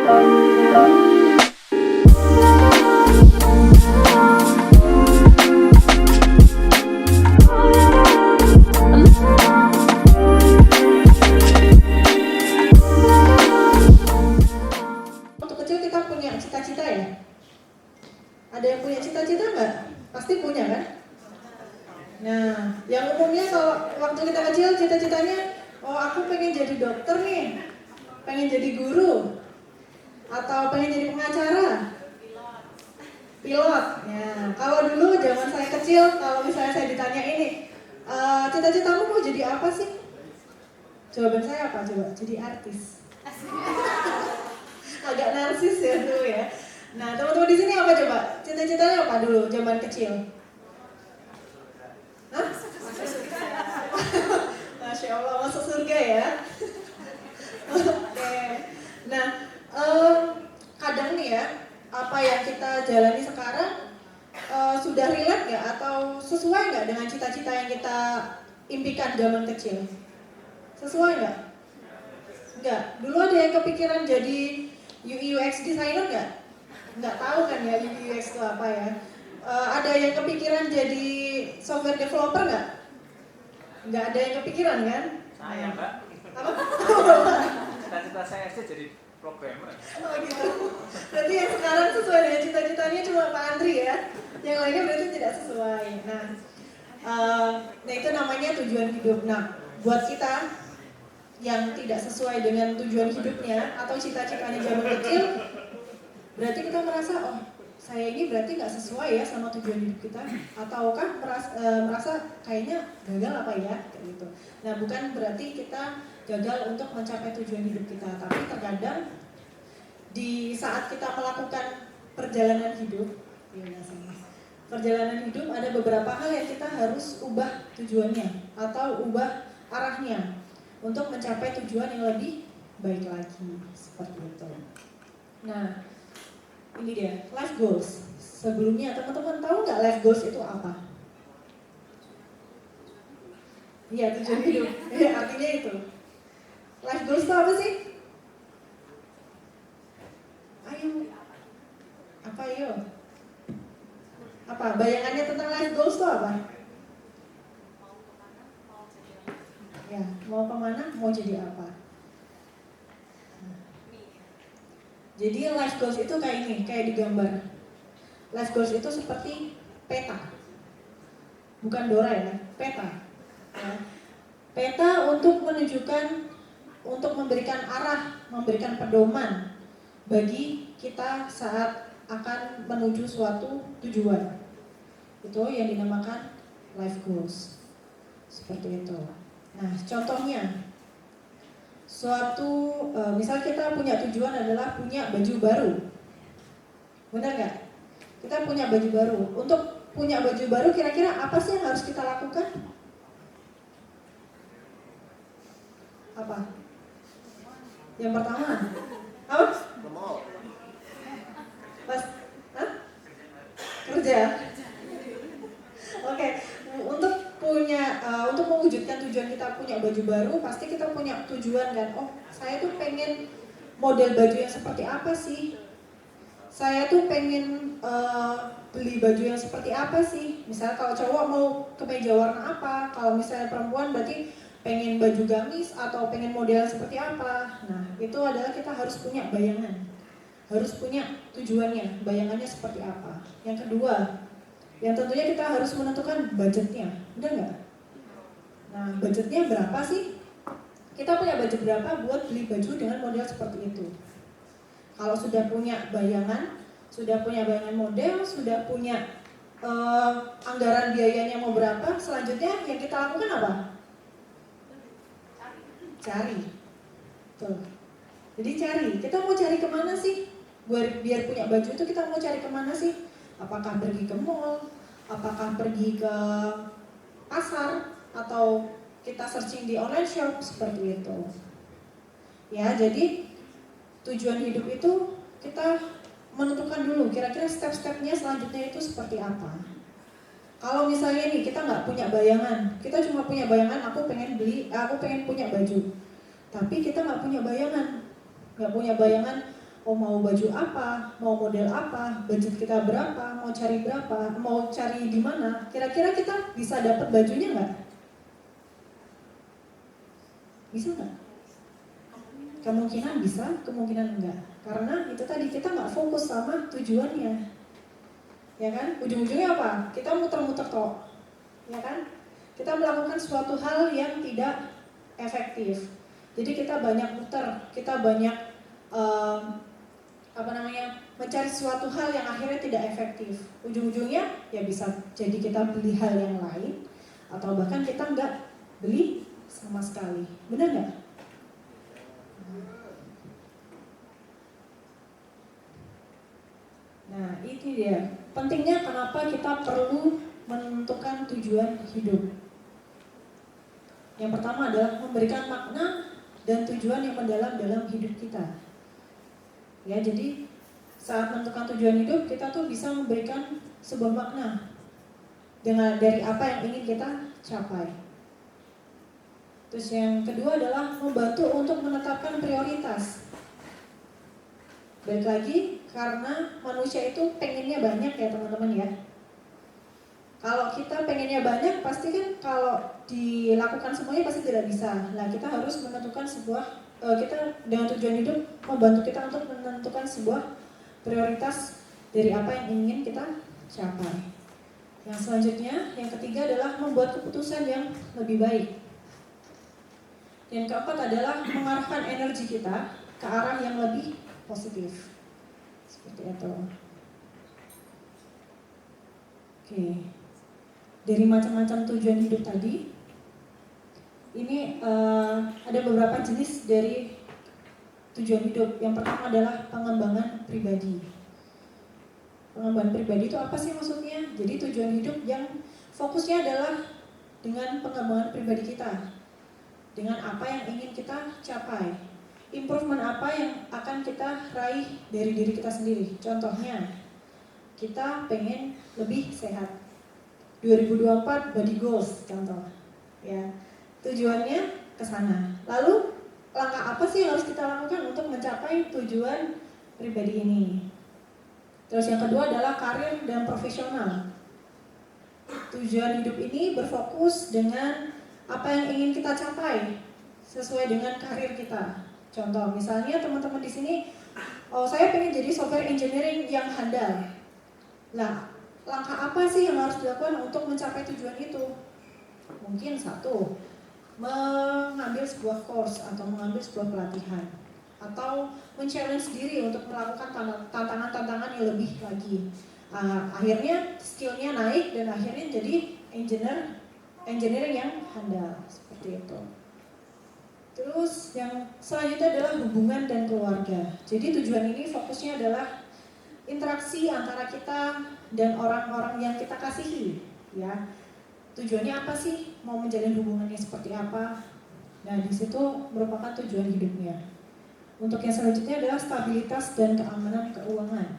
Waktu kecil kita punya cita-cita ya? Ada yang punya cita-cita nggak? Pasti punya kan? Nah, yang umumnya kalau waktu kita kecil cita-citanya, oh aku pengen jadi dokter nih, pengen jadi guru, atau pengen jadi pengacara, pilot. Ya, kalau dulu zaman saya kecil, kalau misalnya saya ditanya ini, cita-citamu mau jadi apa sih? Jawaban saya apa coba? Jadi artis. Agak narsis ya dulu ya. Nah, teman-teman di sini apa coba? Cita-citanya apa dulu zaman kecil? Hah? Masya Allah, masuk surga ya. Oke. Nah, kadang nih ya, apa yang kita jalani sekarang sudah relate nggak atau sesuai nggak dengan cita-cita yang kita impikan zaman kecil? Sesuai nggak? Nggak. Dulu ada yang kepikiran jadi UI UX designer nggak? Nggak tahu kan ya UI UX itu apa ya? Ada yang kepikiran jadi software developer nggak? Nggak ada yang kepikiran kan? Saya Mbak. Apa? Cita-cita saya sih jadi programmer. Oh gitu. Berarti yang sekarang sesuai dengan cita-citanya cuma Pak Andri ya. Yang lainnya berarti tidak sesuai. Nah itu namanya tujuan hidup. Nah, buat kita yang tidak sesuai dengan tujuan hidupnya atau cita-citanya zaman kecil, berarti kita merasa, oh saya ini berarti nggak sesuai ya sama tujuan hidup kita, ataukah merasa kayaknya gagal apa ya, kayak gitu. Nah bukan berarti kita gagal untuk mencapai tujuan hidup kita, tapi terkadang di saat kita melakukan perjalanan hidup, perjalanan hidup ada beberapa hal yang kita harus ubah tujuannya atau ubah arahnya untuk mencapai tujuan yang lebih baik lagi, seperti itu. Nah, ini dia, life goals. Sebelumnya teman-teman tahu nggak life goals itu apa? Iya, tujuan hidup. Artinya itu. Life goals itu apa sih? Ayo. Apa ayo? Apa? Bayangannya tentang life goals itu apa? Ya, mau kemana? Mau jadi apa? Jadi life goals itu kayak ini, kayak digambar. Life goals itu seperti peta, bukan Dora ya, peta. Ya. Peta untuk menunjukkan, untuk memberikan arah, memberikan pedoman bagi kita saat akan menuju suatu tujuan. Itu yang dinamakan life goals. Seperti itu. Nah, contohnya, misal kita punya tujuan adalah punya baju baru, benar nggak? Kita punya baju baru. Untuk punya baju baru, kira-kira apa sih yang harus kita lakukan? Apa? Yang pertama, apa? Mas, hah? Kerja. Oke. Untuk mewujudkan tujuan kita punya baju baru, pasti kita punya tujuan kan. Oh, saya tuh pengen model baju yang seperti apa sih? Saya tuh pengen beli baju yang seperti apa sih? Misalnya kalau cowok mau kemeja warna apa? Kalau misalnya perempuan berarti pengen baju gamis atau pengen model seperti apa? Nah, itu adalah kita harus punya bayangan. Harus punya tujuannya, bayangannya seperti apa. Yang kedua, yang tentunya kita harus menentukan budgetnya, benar nggak? Nah, budgetnya berapa sih? Kita punya budget berapa buat beli baju dengan model seperti itu? Kalau sudah punya bayangan model, sudah punya anggaran biayanya mau berapa, selanjutnya yang kita lakukan apa? Cari. Tuh. Jadi cari, kita mau cari kemana sih? Biar punya baju itu kita mau cari kemana sih? Apakah pergi ke mall, apakah pergi ke pasar, atau kita searching di online shop, seperti itu. Ya, jadi tujuan hidup itu kita menentukan dulu kira-kira step-stepnya selanjutnya itu seperti apa. Kalau misalnya nih kita nggak punya bayangan, kita cuma punya bayangan aku pengen punya baju, tapi kita nggak punya bayangan oh mau baju apa, mau model apa, budget kita berapa, mau cari di mana, kira-kira kita bisa dapat bajunya nggak? Bisa nggak? Kemungkinan bisa, kemungkinan enggak. Karena itu tadi kita nggak fokus sama tujuannya, ya kan? Ujung-ujungnya apa? Kita muter-muter toh, ya kan? Kita melakukan suatu hal yang tidak efektif. Jadi kita banyak muter, kita banyak mencari suatu hal yang akhirnya tidak efektif. Ujung-ujungnya ya bisa jadi kita beli hal yang lain, atau bahkan kita nggak beli sama sekali. Benar nggak? Nah, itu dia. Pentingnya kenapa kita perlu menentukan tujuan hidup. Yang pertama adalah memberikan makna dan tujuan yang mendalam dalam hidup kita. Ya, jadi saat menentukan tujuan hidup, kita tuh bisa memberikan sebuah makna dari apa yang ingin kita capai. Terus yang kedua adalah membantu untuk menetapkan prioritas. Balik lagi, karena manusia itu pengennya banyak ya teman-teman ya. Kalau kita pengennya banyak, pasti kan kalau dilakukan semuanya pasti tidak bisa. Nah, kita harus menentukan kita dengan tujuan hidup membantu kita untuk menentukan sebuah prioritas dari apa yang ingin kita capai. Yang selanjutnya, yang ketiga adalah membuat keputusan yang lebih baik. Yang keempat adalah mengarahkan energi kita ke arah yang lebih positif. Seperti itu. Oke. Dari macam-macam tujuan hidup tadi, ini ada beberapa jenis dari tujuan hidup. Yang pertama adalah pengembangan pribadi. Pengembangan pribadi itu apa sih maksudnya? Jadi tujuan hidup yang fokusnya adalah dengan pengembangan pribadi kita, dengan apa yang ingin kita capai, improvement apa yang akan kita raih dari diri kita sendiri. Contohnya, kita pengen lebih sehat. 2024 body goals contoh. Ya. Tujuannya ke sana. Lalu langkah apa sih yang harus kita lakukan untuk mencapai tujuan pribadi ini? Terus yang kedua adalah karir dan profesional. Tujuan hidup ini berfokus dengan apa yang ingin kita capai sesuai dengan karir kita. Contoh, misalnya teman-teman di sini, saya pengen jadi software engineering yang handal. Nah, langkah apa sih yang harus dilakukan untuk mencapai tujuan itu? Mungkin satu, mengambil sebuah course atau mengambil sebuah pelatihan, atau men-challenge diri untuk melakukan tantangan-tantangan yang lebih lagi. Akhirnya skillnya naik dan akhirnya jadi engineering yang handal, seperti itu. Terus yang selanjutnya adalah hubungan dan keluarga. Jadi tujuan ini fokusnya adalah interaksi antara kita dan orang-orang yang kita kasihi, ya. Tujuannya apa sih? Mau menjalin hubungannya seperti apa? Nah, di situ merupakan tujuan hidupnya. Untuk yang selanjutnya adalah stabilitas dan keamanan keuangan.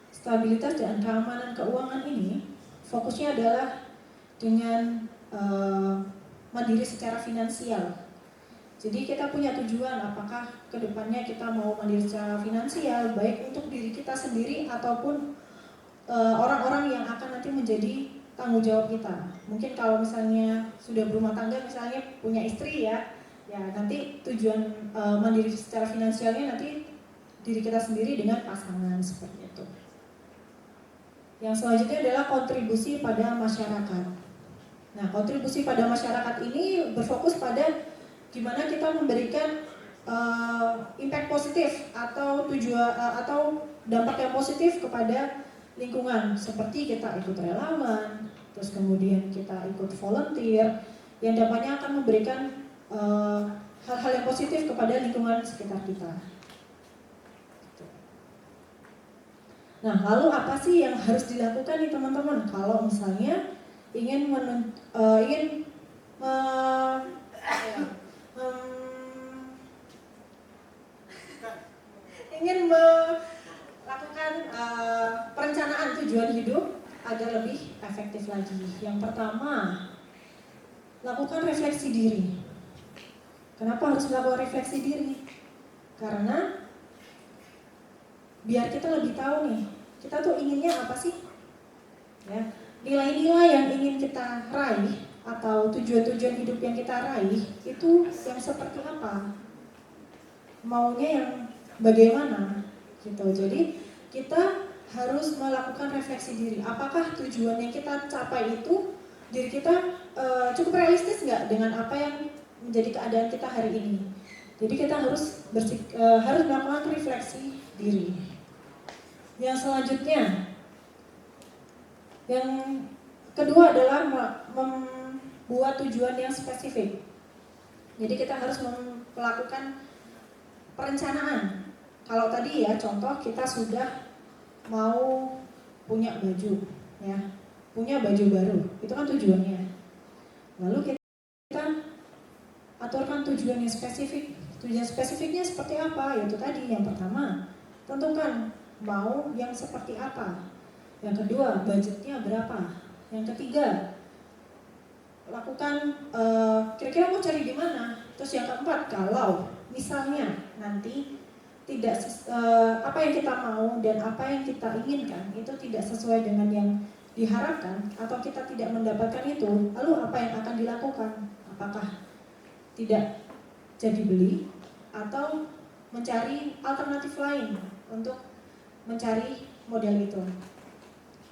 Stabilitas dan keamanan keuangan ini fokusnya adalah dengan mandiri secara finansial. Jadi kita punya tujuan apakah kedepannya kita mau mandiri secara finansial, baik untuk diri kita sendiri ataupun orang-orang yang akan nanti menjadi tanggung jawab kita. Mungkin kalau misalnya sudah berumah tangga, misalnya punya istri ya nanti tujuan mandiri secara finansialnya nanti diri kita sendiri dengan pasangan, seperti itu. Yang selanjutnya adalah kontribusi pada masyarakat. Nah, kontribusi pada masyarakat ini berfokus pada gimana kita memberikan impact positif atau dampak yang positif kepada lingkungan, seperti kita ikut relawan, terus kemudian kita ikut volunteer yang dampaknya akan memberikan hal-hal yang positif kepada lingkungan sekitar kita. Nah, lalu apa sih yang harus dilakukan nih teman-teman kalau misalnya ingin melakukan perencanaan tujuan hidup agar lebih efektif lagi. Yang pertama, lakukan refleksi diri. Kenapa harus melakukan refleksi diri? Karena biar kita lebih tahu nih, kita tuh inginnya apa sih? Ya, nilai-nilai yang ingin kita raih atau tujuan-tujuan hidup yang kita raih itu yang seperti apa? Maunya yang bagaimana? Gitu. Jadi kita harus melakukan refleksi diri. Apakah tujuan yang kita capai itu diri kita cukup realistis nggak dengan apa yang menjadi keadaan kita hari ini? Jadi kita harus harus melakukan refleksi diri. Yang selanjutnya, yang kedua adalah membuat tujuan yang spesifik. Jadi kita harus melakukan perencanaan. Kalau tadi ya contoh kita sudah mau punya baju, ya, punya baju baru, itu kan tujuannya. Lalu kita aturkan tujuan yang spesifik. Tujuan spesifiknya seperti apa? Yaitu tadi yang pertama, tentukan mau yang seperti apa. Yang kedua, budgetnya berapa. Yang ketiga, lakukan kira-kira mau cari di mana. Terus yang keempat, kalau misalnya nanti tidak apa yang kita mau dan apa yang kita inginkan itu tidak sesuai dengan yang diharapkan atau kita tidak mendapatkan itu, lalu apa yang akan dilakukan? Apakah tidak jadi beli atau mencari alternatif lain untuk mencari model itu?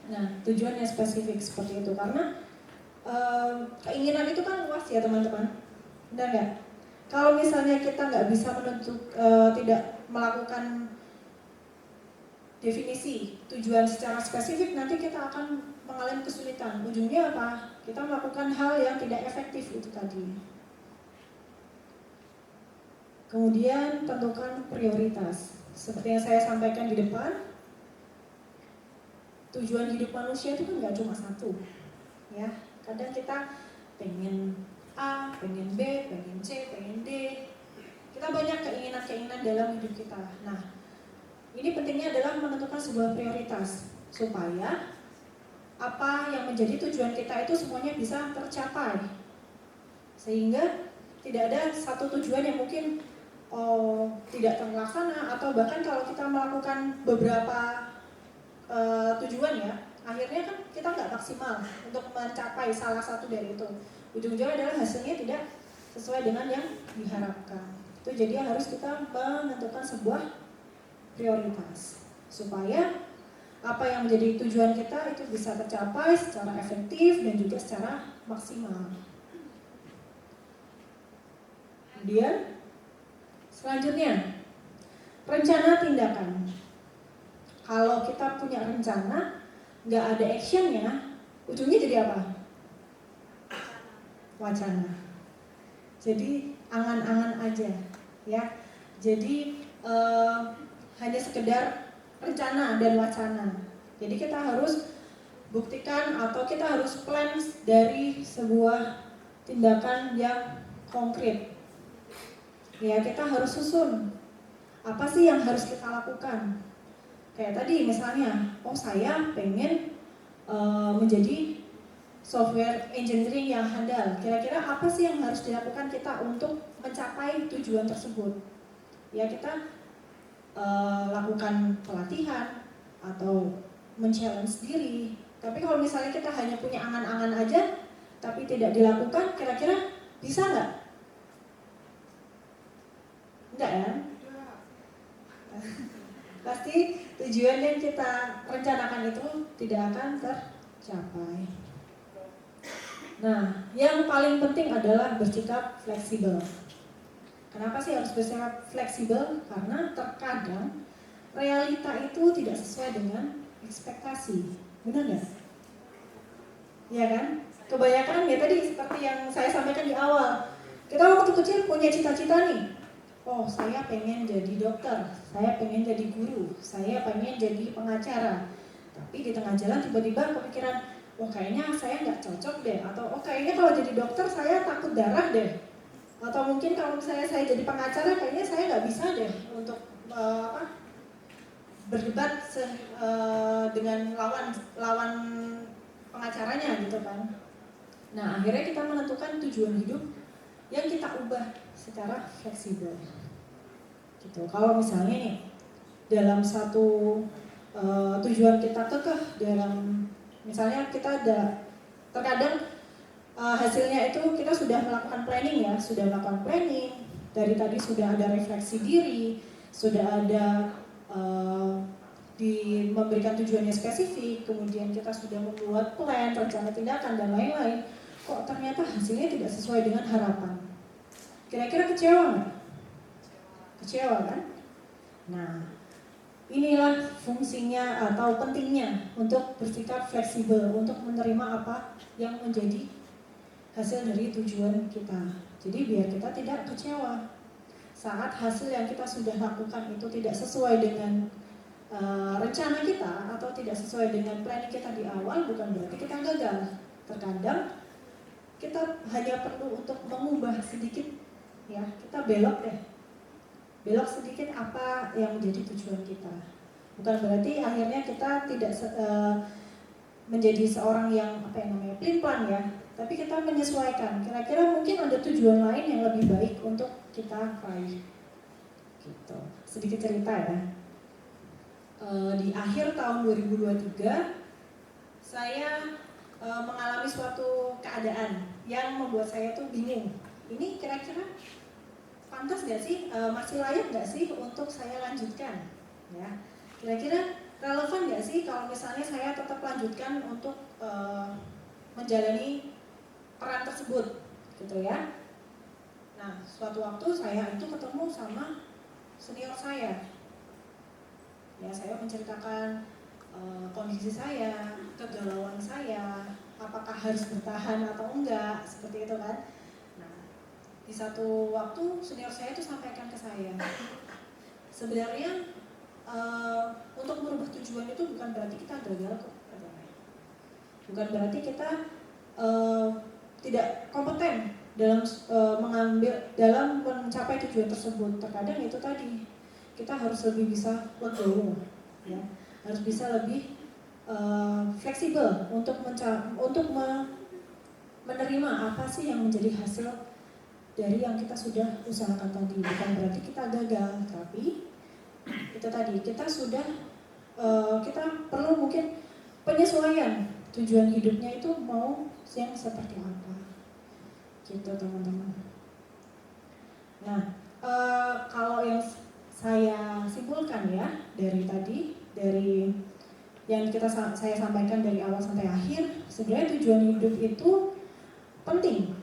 Nah, tujuannya spesifik seperti itu karena keinginan itu kan luas ya teman-teman, benar nggak? Kalau misalnya kita nggak bisa tidak melakukan definisi tujuan secara spesifik, nanti kita akan mengalami kesulitan. Ujungnya apa? Kita melakukan hal yang tidak efektif itu tadi. Kemudian tentukan prioritas. Seperti yang saya sampaikan di depan, tujuan hidup manusia itu kan nggak cuma satu, ya. Kadang kita pengen A, pengen B, pengen C, pengen D. Kita banyak keinginan-keinginan dalam hidup kita. Nah, ini pentingnya adalah menentukan sebuah prioritas supaya apa yang menjadi tujuan kita itu semuanya bisa tercapai. Sehingga tidak ada satu tujuan yang mungkin tidak terlaksana atau bahkan kalau kita melakukan beberapa tujuan ya, akhirnya kan kita nggak maksimal untuk mencapai salah satu dari itu. Ujung-ujungnya adalah hasilnya tidak sesuai dengan yang diharapkan. Itu jadi harus kita menentukan sebuah prioritas supaya apa yang menjadi tujuan kita itu bisa tercapai secara efektif dan juga secara maksimal. Kemudian selanjutnya, rencana tindakan. Kalau kita punya rencana, nggak ada actionnya, ujungnya jadi apa? Wacana. Jadi angan-angan aja, ya. Jadi hanya sekedar rencana dan wacana. Jadi kita harus buktikan atau kita harus plan dari sebuah tindakan yang konkret. Ya, kita harus susun apa sih yang harus kita lakukan. Kayak tadi misalnya, saya pengen menjadi software engineering yang handal. Kira-kira apa sih yang harus dilakukan kita untuk mencapai tujuan tersebut? Ya, kita lakukan pelatihan atau men-challenge diri. Tapi kalau misalnya kita hanya punya angan-angan aja, tapi tidak dilakukan, kira-kira bisa nggak? Enggak ya? Pasti tujuan yang kita rencanakan itu tidak akan tercapai. Nah, yang paling penting adalah bersikap fleksibel. Kenapa sih harus bersikap fleksibel? Karena terkadang realita itu tidak sesuai dengan ekspektasi. Benar nggak? Ya kan? Kebanyakan ya tadi seperti yang saya sampaikan di awal. Kita waktu kecil punya cita-cita nih. Saya pengen jadi dokter, saya pengen jadi guru, saya pengen jadi pengacara. Tapi di tengah jalan tiba-tiba kepikiran, kayaknya saya nggak cocok deh. Atau kayaknya kalau jadi dokter saya takut darah deh. Atau mungkin kalau misalnya saya jadi pengacara, kayaknya saya nggak bisa deh untuk berdebat dengan lawan pengacaranya gitu kan. Nah, akhirnya kita menentukan tujuan hidup yang kita ubah secara fleksibel. Gitu. Kalau misalnya nih, dalam satu tujuan kita kekeh dalam, misalnya kita ada terkadang hasilnya itu kita sudah melakukan planning ya, sudah melakukan planning, dari tadi sudah ada refleksi diri, sudah ada memberikan tujuannya spesifik, kemudian kita sudah membuat plan, rencana tindakan dan lain-lain, kok ternyata hasilnya tidak sesuai dengan harapan. Kira-kira kecewa nggak? Kecewa kan? Nah, inilah fungsinya atau pentingnya untuk bersikap fleksibel, untuk menerima apa yang menjadi hasil dari tujuan kita. Jadi biar kita tidak kecewa saat hasil yang kita sudah lakukan itu tidak sesuai dengan rencana kita atau tidak sesuai dengan planning kita di awal, bukan berarti kita gagal. Terkadang kita hanya perlu untuk mengubah sedikit, ya, kita belok sedikit apa yang menjadi tujuan kita. Bukan berarti akhirnya kita tidak menjadi seorang yang pelin-pelan ya, tapi kita menyesuaikan. Kira-kira mungkin ada tujuan lain yang lebih baik untuk kita raih. Gitu. Sedikit cerita ya. Di akhir tahun 2023 saya mengalami suatu keadaan yang membuat saya tuh bingung. Ini kira-kira pantas nggak sih, masih layak nggak sih untuk saya lanjutkan? Ya, kira-kira relevan nggak sih kalau misalnya saya tetap lanjutkan untuk menjalani peran tersebut, gitu ya? Nah, suatu waktu saya itu ketemu sama senior saya. Ya, saya menceritakan kondisi saya, kegalauan saya, apakah harus bertahan atau enggak, seperti itu kan. Nah, di satu waktu senior saya itu sampaikan ke saya, sebenarnya untuk merubah tujuan itu bukan berarti kita gagal kok, katanya. Bukan berarti kita tidak kompeten dalam mencapai tujuan tersebut. Terkadang itu tadi, kita harus lebih bisa legowo, ya, harus bisa lebih fleksibel untuk menerima apa sih yang menjadi hasil dari yang kita sudah usahakan tadi. Bukan berarti kita gagal, tapi itu tadi kita kita perlu mungkin penyesuaian tujuan hidupnya itu mau yang seperti apa, gitu teman-teman. Nah, kalau yang saya simpulkan ya dari tadi, dari yang saya sampaikan dari awal sampai akhir, sebenarnya tujuan hidup itu penting,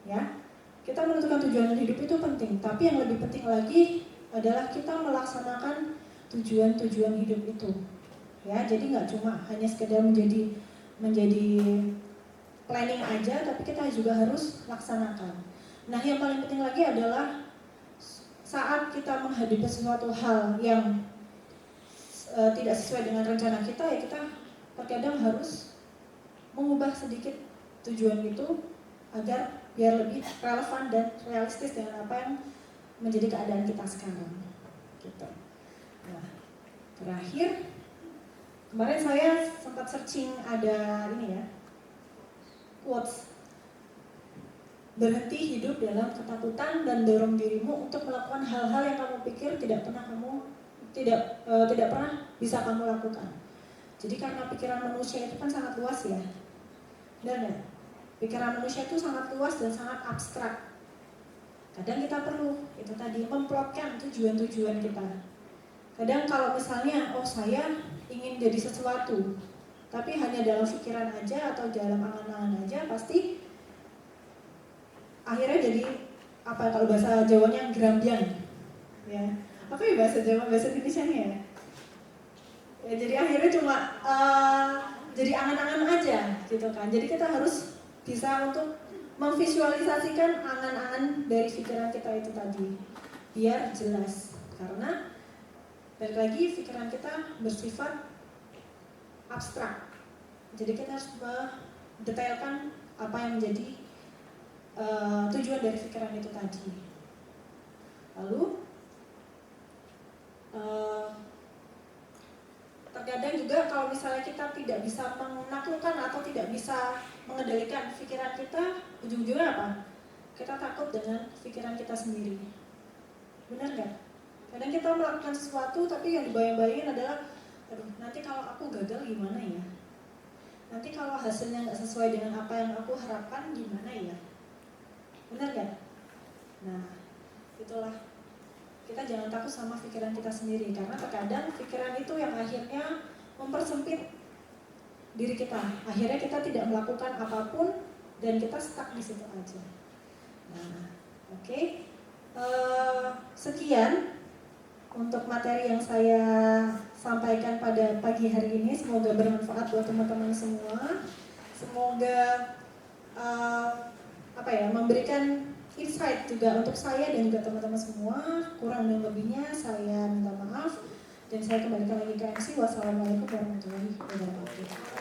ya. Kita menentukan tujuan hidup itu penting, tapi yang lebih penting lagi adalah kita melaksanakan tujuan-tujuan hidup itu, ya. Jadi nggak cuma hanya sekedar menjadi planning aja, tapi kita juga harus laksanakan. Nah, yang paling penting lagi adalah saat kita menghadapi sesuatu hal yang tidak sesuai dengan rencana kita, ya kita terkadang harus mengubah sedikit tujuan itu agar biar lebih relevan dan realistis dengan apa yang menjadi keadaan kita sekarang. Gitu. Nah, terakhir, kemarin saya sempat searching, ada ini ya, quotes. Berhenti hidup dalam ketakutan dan dorong dirimu untuk melakukan hal-hal yang kamu pikir tidak pernah bisa kamu lakukan. Jadi karena pikiran manusia itu kan sangat luas ya, dan pikiran manusia itu sangat luas dan sangat abstrak. Kadang kita perlu itu tadi memplotkan tujuan-tujuan kita. Kadang kalau misalnya, oh saya ingin jadi sesuatu, tapi hanya dalam pikiran aja atau dalam angan-angan aja, pasti akhirnya jadi apa, kalau bahasa Jawanya gerambiang, ya. Apa ya bahasa Jawa, bahasa Indonesianya ya? Ya, jadi akhirnya cuma jadi angan-angan aja, gitu kan. Jadi kita harus bisa untuk memvisualisasikan angan-angan dari pikiran kita itu tadi, biar jelas. Karena balik lagi, pikiran kita bersifat abstrak. Jadi kita harus mendetailkan apa yang menjadi tujuan dari pikiran itu tadi. Lalu terkadang juga kalau misalnya kita tidak bisa menaklukkan atau tidak bisa mengendalikan pikiran kita, ujung-ujungnya apa? Kita takut dengan pikiran kita sendiri. Benar nggak? Kadang kita melakukan sesuatu tapi yang dibayang-bayangin adalah, aduh nanti kalau aku gagal gimana ya? Nanti kalau hasilnya nggak sesuai dengan apa yang aku harapkan gimana ya? Benar nggak? Nah, itulah. Kita jangan takut sama pikiran kita sendiri, karena terkadang pikiran itu yang akhirnya mempersempit diri kita. Akhirnya kita tidak melakukan apapun dan kita stuck di situ aja. Nah, oke. Sekian untuk materi yang saya sampaikan pada pagi hari ini. Semoga bermanfaat buat teman-teman semua. Semoga memberikan insight juga untuk saya dan juga teman-teman semua. Kurang dan lebihnya saya minta maaf dan saya kembalikan lagi ke MC. Wassalamualaikum warahmatullahi wabarakatuh.